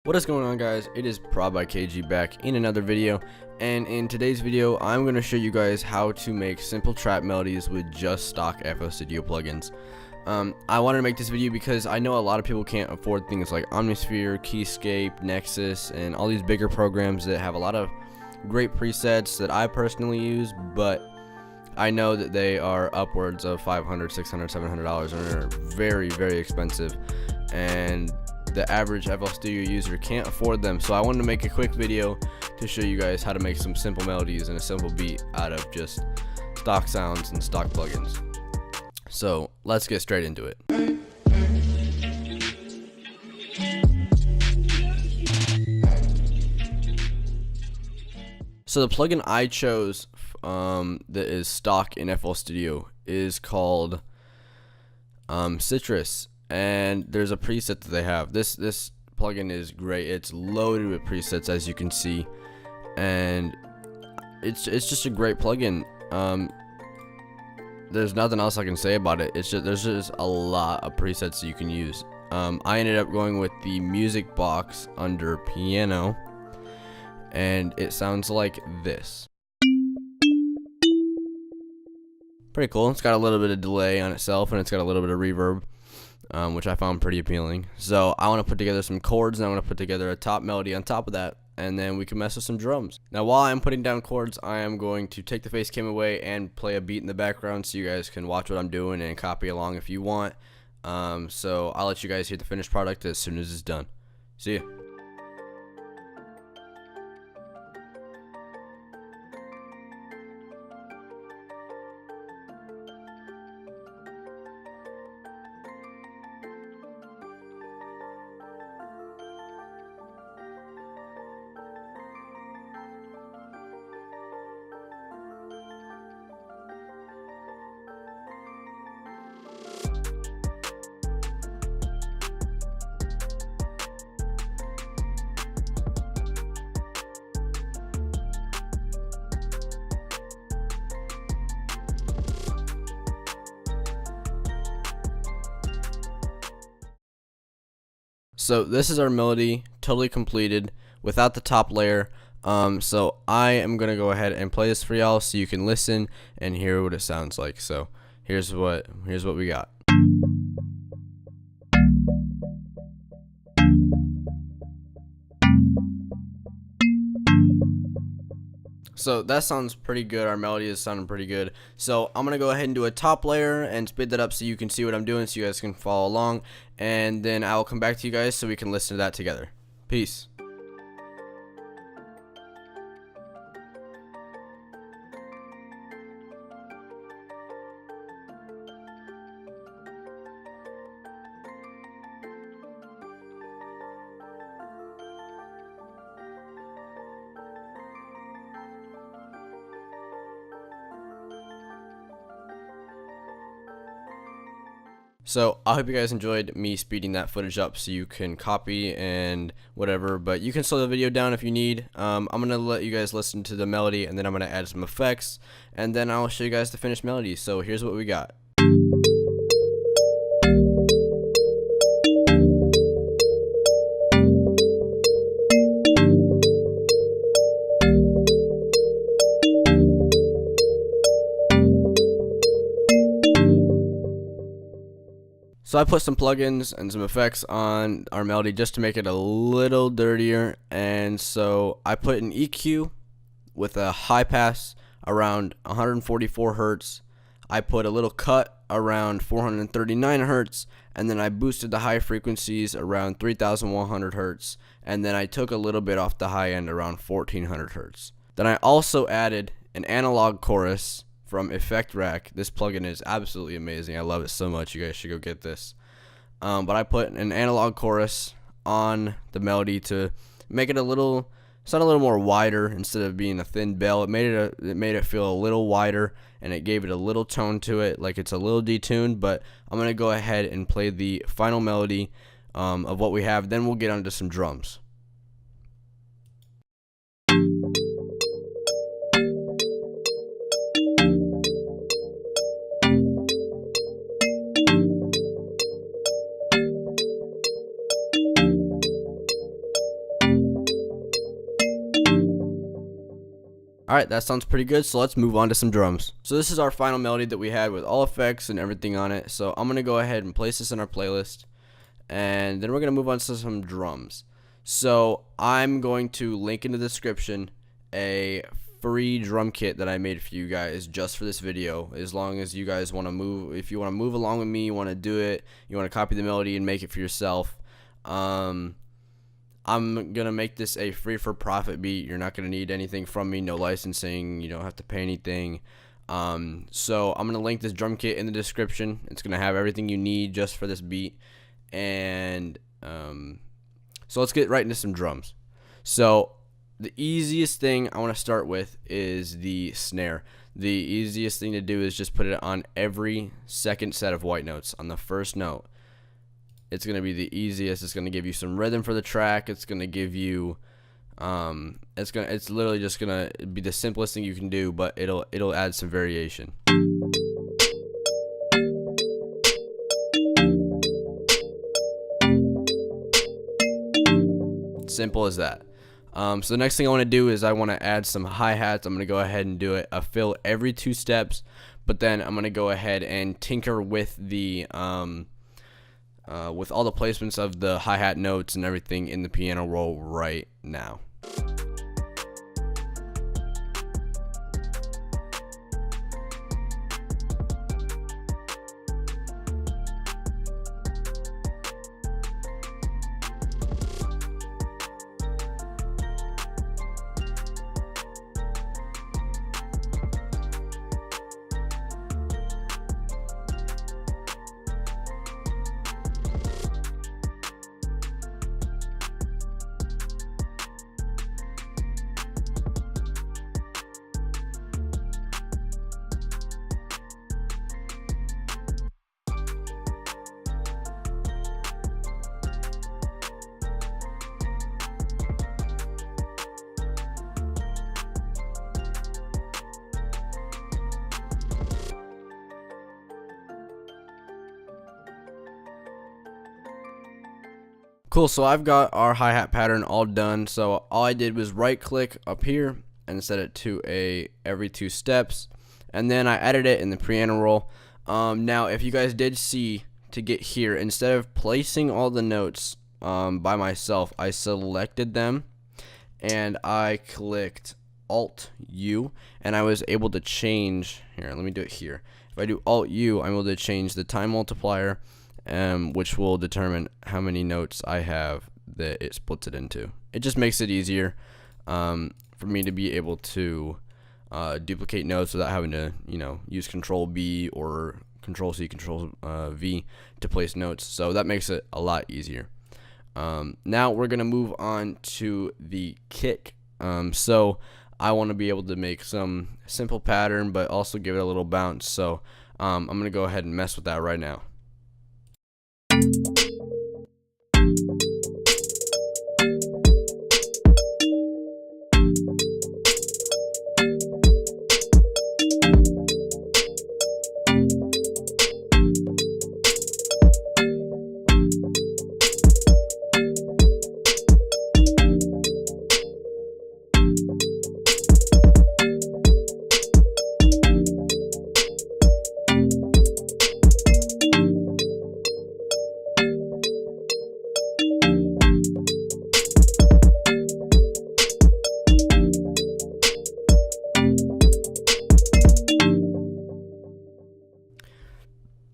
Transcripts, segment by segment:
What is going on, guys? It is prodbykg back in another video, and in today's video I'm going to show you guys how to make simple trap melodies with just stock FL Studio plugins. I wanted to make this video because I know a lot of people can't afford things like Omnisphere, Keyscape, Nexus, and all these bigger programs that have a lot of great presets that I personally use, but I know that they are upwards of $500, $600, $700 and are very, very expensive, and the average FL Studio user can't afford them. So I wanted to make a quick video to show you guys how to make some simple melodies and a simple beat out of just stock sounds and stock plugins. So let's get straight into it. So the plugin I chose that is stock in FL Studio is called Citrus, and there's a preset that they have. This plugin is great. It's loaded with presets, as you can see, and it's just a great plugin. There's nothing else I can say about it. There's just a lot of presets that you can use. I ended up going with the music box under piano, and it sounds like this. Pretty cool. It's got a little bit of delay on itself, and it's got a little bit of reverb, which I found pretty appealing. So I want to put together some chords, and I want to put together a top melody on top of that, and then we can mess with some drums. Now while I'm putting down chords, I am going to take the face cam away and play a beat in the background so you guys can watch what I'm doing and copy along if you want. So I'll let you guys hear the finished product as soon as it's done. See ya. So this is our melody, totally completed, without the top layer. So I am gonna go ahead and play this for y'all so you can listen and hear what it sounds like. So here's what we got. So that sounds pretty good. Our melody is sounding pretty good. So I'm going to go ahead and do a top layer and speed that up so you can see what I'm doing, so you guys can follow along. And then I'll come back to you guys so we can listen to that together. Peace. So I hope you guys enjoyed me speeding that footage up so you can copy and whatever, but you can slow the video down if you need. I'm going to let you guys listen to the melody, and then I'm going to add some effects, and then I'll show you guys the finished melody. So here's what we got. So I put some plugins and some effects on our melody just to make it a little dirtier, and so I put an EQ with a high pass around 144 Hertz. I put a little cut around 439 Hertz, and then I boosted the high frequencies around 3100 Hertz, and then I took a little bit off the high end around 1400 Hertz. Then I also added an analog chorus from Effect Rack. This plugin is absolutely amazing. I love it so much. You guys should go get this. But I put an analog chorus on the melody to make it sound a little more wider instead of being a thin bell. It made it feel a little wider, and it gave it a little tone to it, like it's a little detuned. But I'm gonna go ahead and play the final melody of what we have. Then we'll get onto some drums. Alright, that sounds pretty good, so let's move on to some drums. So this is our final melody that we had with all effects and everything on it. So I'm going to go ahead and place this in our playlist, and then we're going to move on to some drums. So I'm going to link in the description a free drum kit that I made for you guys just for this video. As long as you guys want to move, if you want to move along with me, you want to do it, you want to copy the melody and make it for yourself, I'm gonna make this a free for profit beat. You're not gonna need anything from me, no licensing, you don't have to pay anything. So I'm gonna link this drum kit in the description. It's gonna have everything you need just for this beat. And so let's get right into some drums. So the easiest thing I want to start with is the snare. The easiest thing to do is just put it on every second set of white notes on the first note. It's going to be the easiest. It's going to give you some rhythm for the track. It's going to give you it's literally just going to be the simplest thing you can do, but it'll add some variation. Simple as that. So the next thing I want to do is I want to add some hi-hats. I'm going to go ahead and do a fill every 2 steps, but then I'm going to go ahead and tinker with the with all the placements of the hi-hat notes and everything in the piano roll right now. Cool, so I've got our hi-hat pattern all done. So all I did was right click up here and set it to every 2 steps, and then I added it in the piano roll. Now if you guys did see, to get here, instead of placing all the notes by myself, I selected them and I clicked Alt U, and I was able to change, here, let me do it here. If I do Alt U, I'm able to change the time multiplier, which will determine how many notes I have that it splits it into. It just makes it easier for me to be able to duplicate notes without having to, use Control B or Control C, Control V to place notes. So that makes it a lot easier. Now we're gonna move on to the kick. So I want to be able to make some simple pattern, but also give it a little bounce. So I'm gonna go ahead and mess with that right now.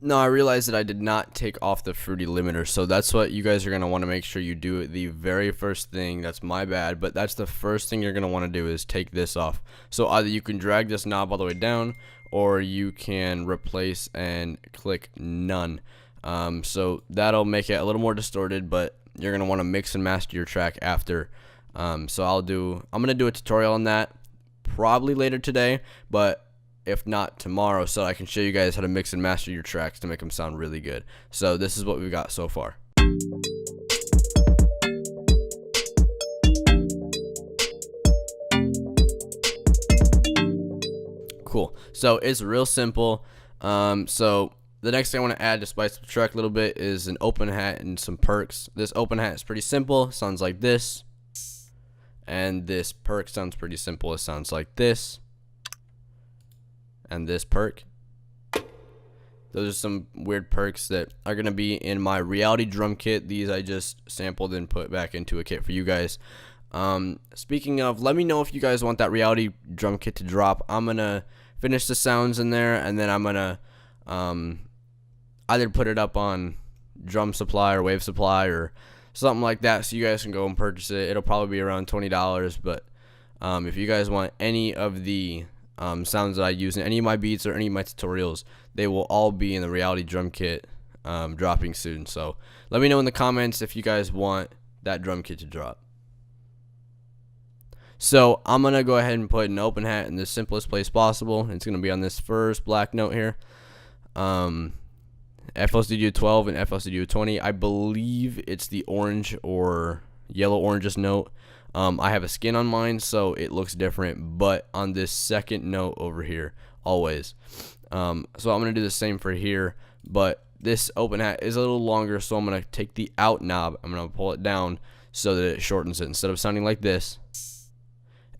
No, I realized that I did not take off the fruity limiter, so that's what you guys are going to want to make sure you do the very first thing. That's my bad, but that's the first thing you're going to want to do is take this off. So either you can drag this knob all the way down, or you can replace and click none. So that'll make it a little more distorted, but you're going to want to mix and master your track after. So I'm going to do a tutorial on that probably later today, but if not tomorrow, so I can show you guys how to mix and master your tracks to make them sound really good. So this is what we've got so far. Cool. So it's real simple. So the next thing I want to add to spice up the track a little bit is an open hat and some perks. This open hat is pretty simple. Sounds like this. And this perk sounds pretty simple. It sounds like this, and this perk. Those are some weird perks that are going to be in my reality drum kit. These I just sampled and put back into a kit for you guys. Speaking of, let me know if you guys want that reality drum kit to drop. I'm going to finish the sounds in there, and then I'm going to either put it up on Drum Supply or Wave Supply or something like that, so you guys can go and purchase it. It'll probably be around $20, but if you guys want any of the sounds that I use in any of my beats or any of my tutorials, they will all be in the reality drum kit dropping soon. So let me know in the comments if you guys want that drum kit to drop. So I'm gonna go ahead and put an open hat in the simplest place possible. It's gonna be on this first black note here, FL Studio 12 and FL Studio 20. I believe it's the orange or yellow oranges note. I have a skin on mine, so it looks different, but on this second note over here, always. So I'm going to do the same for here, but this open hat is a little longer, so I'm going to take the out knob, I'm going to pull it down so that it shortens it. Instead of sounding like this,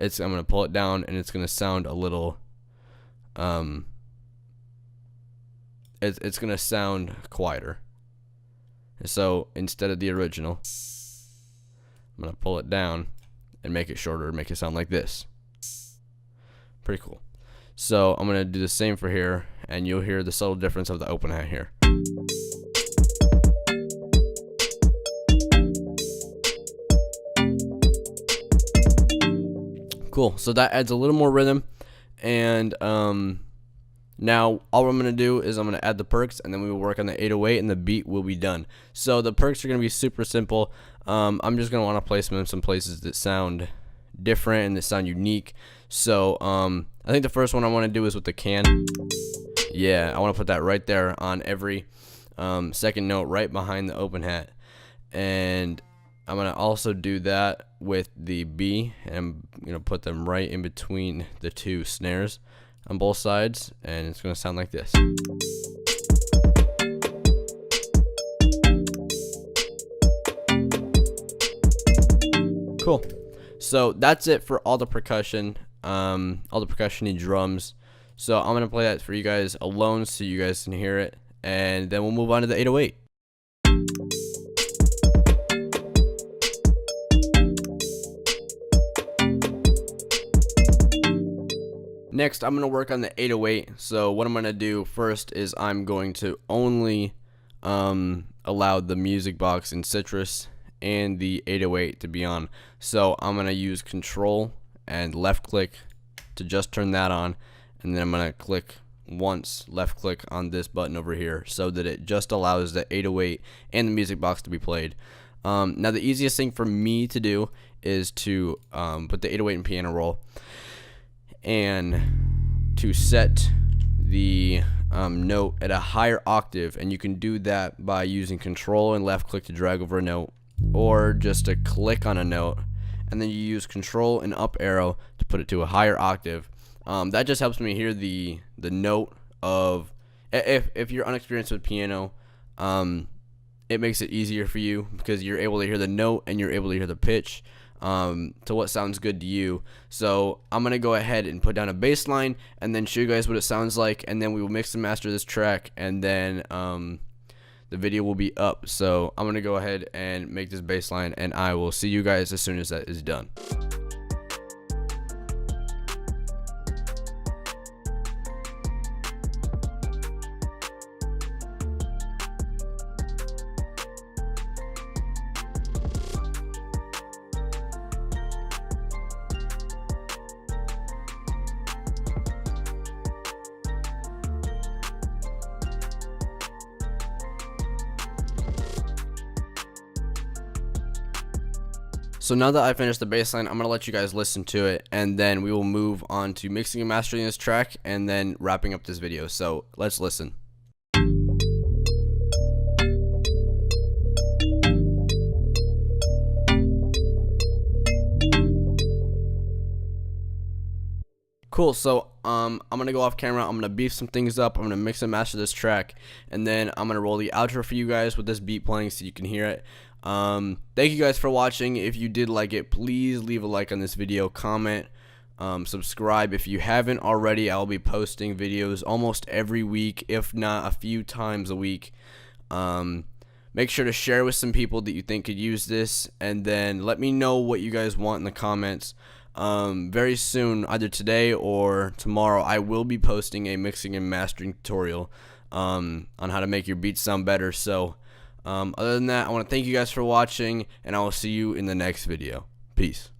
I'm going to pull it down, and it's going to sound a little, it's going to sound quieter. So instead of the original, I'm going to pull it down and make it shorter, make it sound like this. Pretty cool. So I'm going to do the same for here, and you'll hear the subtle difference of the open hat here. Cool. So that adds a little more rhythm, and now all I'm going to do is I'm going to add the perks, and then we will work on the 808, and the beat will be done. So the perks are going to be super simple. I'm just going to want to place them in some places that sound different and that sound unique. So I think the first one I want to do is with the can. Yeah, I want to put that right there on every second note right behind the open hat. And I'm going to also do that with the B, and I'm going to put them right in between the two snares on both sides, and it's going to sound like this. Cool. So that's it for all the percussion, all the percussion-y drums. So I'm gonna play that for you guys alone so you guys can hear it, and then we'll move on to the 808. Next, I'm gonna work on the 808. So what I'm gonna do first is I'm going to only allow the music box in Citrus and the 808 to be on. So I'm going to use Control and left click to just turn that on, and then I'm going to click once, left click on this button over here, so that it just allows the 808 and the music box to be played. Now the easiest thing for me to do is to put the 808 in piano roll and to set the note at a higher octave, and you can do that by using Control and left click to drag over a note, or just to click on a note and then you use Control and up arrow to put it to a higher octave. That just helps me hear the note of, if you're unexperienced with piano, it makes it easier for you because you're able to hear the note and you're able to hear the pitch to what sounds good to you. So I'm gonna go ahead and put down a bass line and then show you guys what it sounds like, and then we will mix and master this track, and then the video will be up. So I'm gonna go ahead and make this bass line, and I will see you guys as soon as that is done. So now that I finished the bass line, I'm going to let you guys listen to it, and then we will move on to mixing and mastering this track, and then wrapping up this video. So let's listen. Cool, so I'm going to go off camera, I'm going to beef some things up, I'm going to mix and master this track, and then I'm going to roll the outro for you guys with this beat playing so you can hear it. Thank you guys for watching. If you did like it, please leave a like on this video, comment, subscribe. If you haven't already, I'll be posting videos almost every week, if not a few times a week. Make sure to share with some people that you think could use this, and then let me know what you guys want in the comments. Very soon, either today or tomorrow, I will be posting a mixing and mastering tutorial on how to make your beats sound better. So other than that, I want to thank you guys for watching, and I will see you in the next video. Peace.